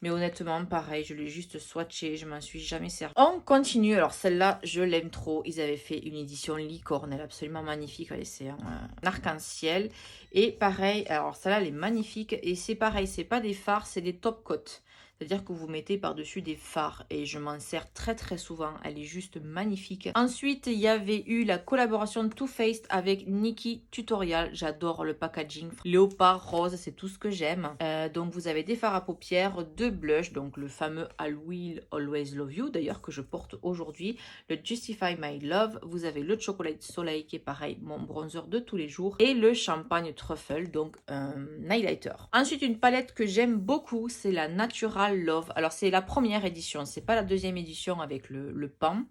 Mais honnêtement, pareil, je l'ai juste swatché, je m'en suis jamais servi. On continue, alors celle-là, je l'aime trop. Ils avaient fait une édition licorne, elle est absolument magnifique. Allez, c'est un arc-en-ciel. Et pareil, alors celle-là, elle est magnifique. Et c'est pareil, c'est pas des fards, c'est des top coats. C'est-à-dire que vous mettez par-dessus des fards et je m'en sers très très souvent. Elle est juste magnifique. Ensuite, il y avait eu la collaboration Too Faced avec Nikkie Tutorial. J'adore le packaging. Léopard rose, c'est tout ce que j'aime. Donc vous avez des fards à paupières, 2 blushs, donc le fameux I Will Always Love You, d'ailleurs que je porte aujourd'hui. Le Justify My Love. Vous avez le Chocolate Soleil qui est pareil, mon bronzer de tous les jours. Et le Champagne Truffle, donc un highlighter. Ensuite, une palette que j'aime beaucoup, c'est la Natural Love. Alors c'est la première édition, c'est pas la deuxième édition avec le pan.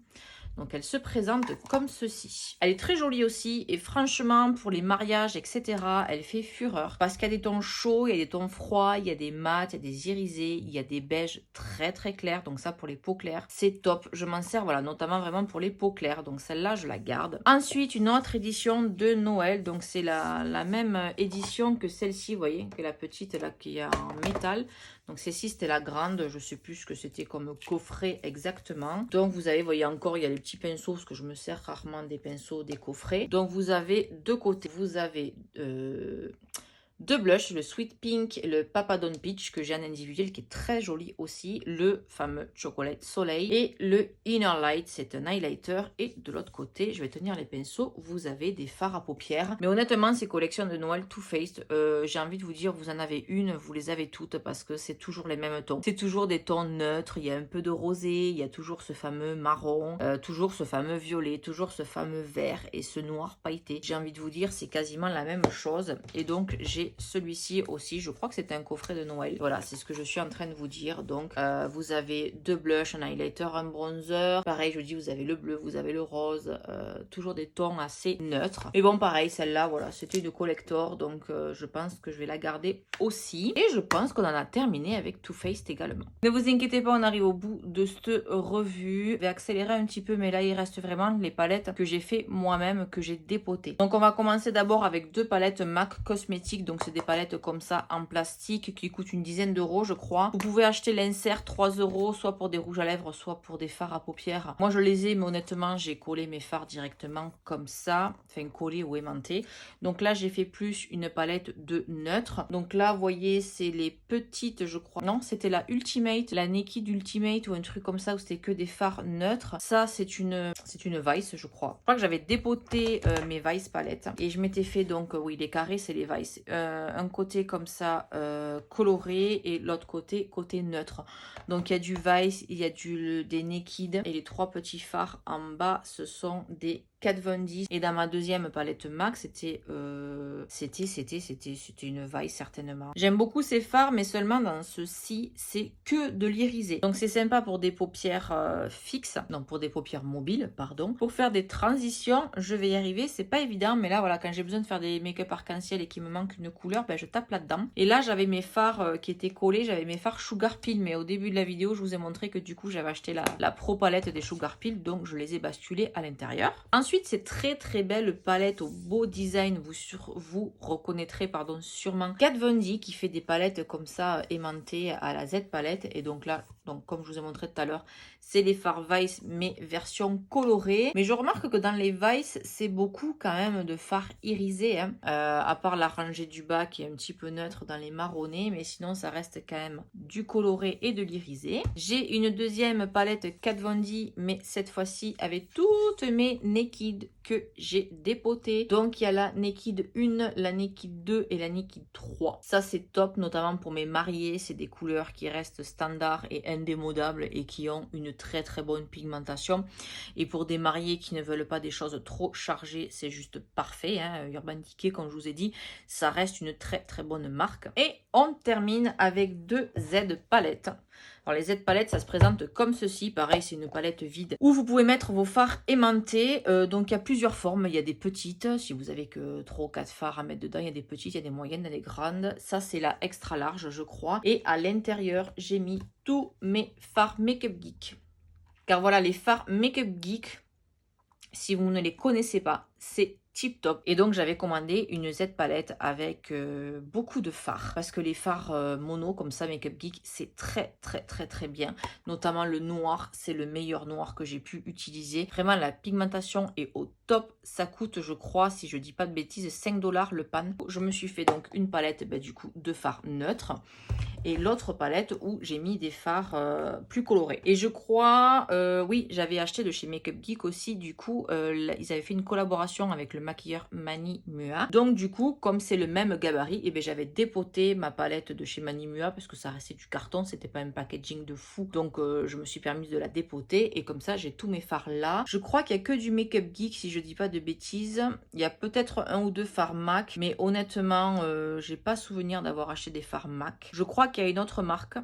Donc elle se présente comme ceci. Elle est très jolie aussi et franchement pour les mariages etc. elle fait fureur. Parce qu'il y a des tons chauds, il y a des tons froids, il y a des mats, il y a des irisés, il y a des beiges très très clairs. Donc ça pour les peaux claires c'est top. Je m'en sers voilà notamment vraiment pour les peaux claires. Donc celle-là je la garde. Ensuite une autre édition de Noël. Donc c'est la même édition que celle-ci, vous voyez, que la petite là qui est en métal. Donc celle-ci c'était la grande, je sais plus ce que c'était comme coffret exactement. Donc vous avez, vous voyez encore, il y a les petits pinceaux parce que je me sers rarement des pinceaux, des coffrets. Donc vous avez deux côtés, vous avez deux blushs, le Sweet Pink et le Papa Don't Peach que j'ai en individuel qui est très joli aussi, le fameux Chocolate Soleil et le Inner Light, c'est un highlighter et de l'autre côté, je vais tenir les pinceaux, vous avez des fards à paupières. Mais honnêtement, ces collections de Noël Too Faced, j'ai envie de vous dire, vous en avez une, vous les avez toutes parce que c'est toujours les mêmes tons. C'est toujours des tons neutres, il y a un peu de rosé, il y a toujours ce fameux marron, toujours ce fameux violet, toujours ce fameux vert et ce noir pailleté. J'ai envie de vous dire, c'est quasiment la même chose et donc j'ai celui-ci aussi, je crois que c'est un coffret de Noël. Voilà, c'est ce que je suis en train de vous dire. Donc, vous avez deux blushs, un highlighter, un bronzer. Pareil, je vous dis, vous avez le bleu, vous avez le rose. Toujours des tons assez neutres. Mais bon, pareil, celle-là, voilà, c'était une collector. Donc, je pense que je vais la garder aussi. Et je pense qu'on en a terminé avec Too Faced également. Ne vous inquiétez pas, on arrive au bout de cette revue. Je vais accélérer un petit peu, mais là, il reste vraiment les palettes que j'ai fait moi-même, que j'ai dépotées. Donc, on va commencer d'abord avec deux palettes MAC Cosmetics. Donc c'est des palettes comme ça en plastique qui coûtent une dizaine d'euros je crois. Vous pouvez acheter l'insert 3 euros soit pour des rouges à lèvres soit pour des fards à paupières. Moi je les ai mais honnêtement j'ai collé mes fards directement comme ça. Enfin collé ou aimanté. Donc là j'ai fait plus une palette de neutre. Donc là vous voyez c'est les petites je crois. Non c'était la Ultimate, la Naked Ultimate ou un truc comme ça où c'était que des fards neutres. Ça c'est une Vice je crois. Je crois que j'avais dépoté mes Vice palettes. Et je m'étais fait donc oui les carrés c'est les Vice. Un côté comme ça coloré et l'autre côté neutre. Donc il y a du Vice, il y a des Naked et les trois petits fards en bas ce sont des Kat Von D. Et dans ma deuxième palette MAC, c'était une Vice certainement. J'aime beaucoup ces fards, mais seulement dans ceci, c'est que de l'irisé. Donc c'est sympa pour des paupières fixes, non pour des paupières mobiles, pardon. Pour faire des transitions, je vais y arriver. C'est pas évident, mais là voilà, quand j'ai besoin de faire des make-up arc-en-ciel et qu'il me manque une couleur, ben, je tape là-dedans. Et là j'avais mes fards qui étaient collés, j'avais mes fards Sugar Peel, mais au début de la vidéo, je vous ai montré que du coup j'avais acheté la Pro palette des Sugar Peel, donc je les ai basculés à l'intérieur. Ensuite, c'est très belle palette au beau design. Vous reconnaîtrez sûrement Kat Von D qui fait des palettes comme ça aimantées à la Z palette. Et donc là, comme je vous ai montré tout à l'heure, c'est les fards Vice mais version colorée. Mais je remarque que dans les Vice, c'est beaucoup quand même de fards irisés. Hein. À part la rangée du bas qui est un petit peu neutre dans les marronnés. Mais sinon, ça reste quand même du coloré et de l'irisé. J'ai une deuxième palette Kat Von D mais cette fois-ci avec toutes mes Naked que j'ai dépoté. Donc il y a la Naked 1, la Naked 2 et la Naked 3. Ça c'est top, notamment pour mes mariés. C'est des couleurs qui restent standards et indémodables et qui ont une très bonne pigmentation. Et pour des mariés qui ne veulent pas des choses trop chargées, c'est juste parfait. Hein. Urban Decay, comme je vous ai dit, ça reste une très bonne marque. Et on termine avec deux Z palettes. Alors les Z palettes, ça se présente comme ceci. Pareil, c'est une palette vide où vous pouvez mettre vos fards aimantés. Donc il y a plusieurs formes. Il y a des petites, si vous avez que 3 ou 4 fards à mettre dedans. Il y a des petites, il y a des moyennes, il y a des grandes. Ça, c'est la extra large, je crois. Et à l'intérieur, j'ai mis tous mes fards Makeup Geek. Car voilà, les fards Makeup Geek, si vous ne les connaissez pas, c'est tip top. Et donc j'avais commandé une Z palette avec beaucoup de fards parce que les fards mono comme ça Makeup Geek c'est très bien, notamment le noir, c'est le meilleur noir que j'ai pu utiliser. Vraiment la pigmentation est au top. Ça coûte je crois, si je dis pas de bêtises, 5 $ le pan. Je me suis fait donc une palette du coup de fards neutres et l'autre palette où j'ai mis des fards plus colorés. Et je crois, oui, j'avais acheté de chez Makeup Geek aussi, du coup, ils avaient fait une collaboration avec le maquilleur Mani Mua. Donc du coup, comme c'est le même gabarit, et j'avais dépoté ma palette de chez Mani Mua parce que ça restait du carton, c'était pas un packaging de fou. Donc je me suis permise de la dépoter et comme ça, j'ai tous mes fards là. Je crois qu'il y a que du Makeup Geek, si je dis pas de bêtises. Il y a peut-être un ou deux fards MAC, mais honnêtement, j'ai pas souvenir d'avoir acheté des fards MAC. Je crois qu'il y a une autre marque,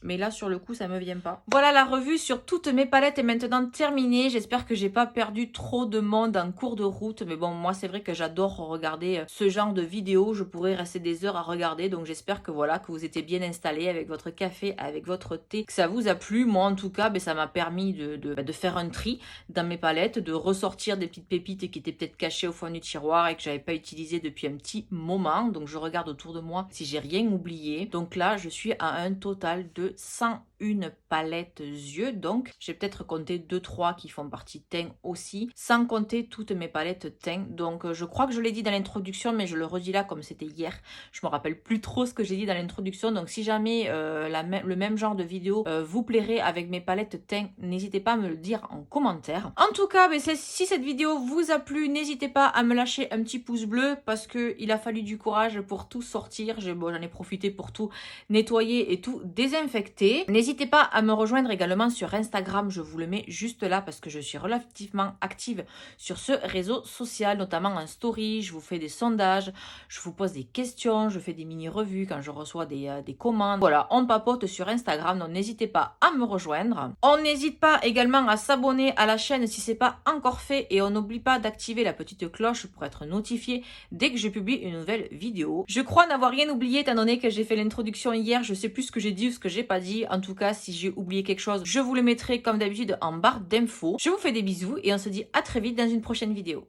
mais là sur le coup ça me vient pas. Voilà, la revue sur toutes mes palettes est maintenant terminée. J'espère que j'ai pas perdu trop de monde en cours de route, mais bon, moi c'est vrai que j'adore regarder ce genre de vidéos. Je pourrais rester des heures à regarder, donc j'espère que voilà, que vous étiez bien installés avec votre café, avec votre thé, que ça vous a plu. Moi en tout cas, ça m'a permis de faire un tri dans mes palettes, de ressortir des petites pépites qui étaient peut-être cachées au fond du tiroir et que j'avais pas utilisées depuis un petit moment. Donc je regarde autour de moi si j'ai rien oublié. Donc là je suis à un total de 100 une palette yeux. Donc, j'ai peut-être compté 2-3 qui font partie teint aussi, sans compter toutes mes palettes teint. Donc, je crois que je l'ai dit dans l'introduction, mais je le redis là comme c'était hier. Je me rappelle plus trop ce que j'ai dit dans l'introduction. Donc, si jamais le même genre de vidéo vous plairait avec mes palettes teint, n'hésitez pas à me le dire en commentaire. En tout cas, si cette vidéo vous a plu, n'hésitez pas à me lâcher un petit pouce bleu parce qu'il a fallu du courage pour tout sortir. J'en ai profité pour tout nettoyer et tout désinfecter. N'hésitez pas à me rejoindre également sur Instagram. Je vous le mets juste là parce que je suis relativement active sur ce réseau social, notamment en story. Je vous fais des sondages, je vous pose des questions, je fais des mini-revues quand je reçois des commandes. Voilà, on papote sur Instagram, donc n'hésitez pas à me rejoindre. On n'hésite pas également à s'abonner à la chaîne si ce n'est pas encore fait et on n'oublie pas d'activer la petite cloche pour être notifié dès que je publie une nouvelle vidéo. Je crois n'avoir rien oublié étant donné que j'ai fait l'introduction hier, je sais plus ce que j'ai dit ou ce que j'ai pas dit. En tout cas, si j'ai oublié quelque chose, je vous le mettrai comme d'habitude en barre d'infos. Je vous fais des bisous et on se dit à très vite dans une prochaine vidéo.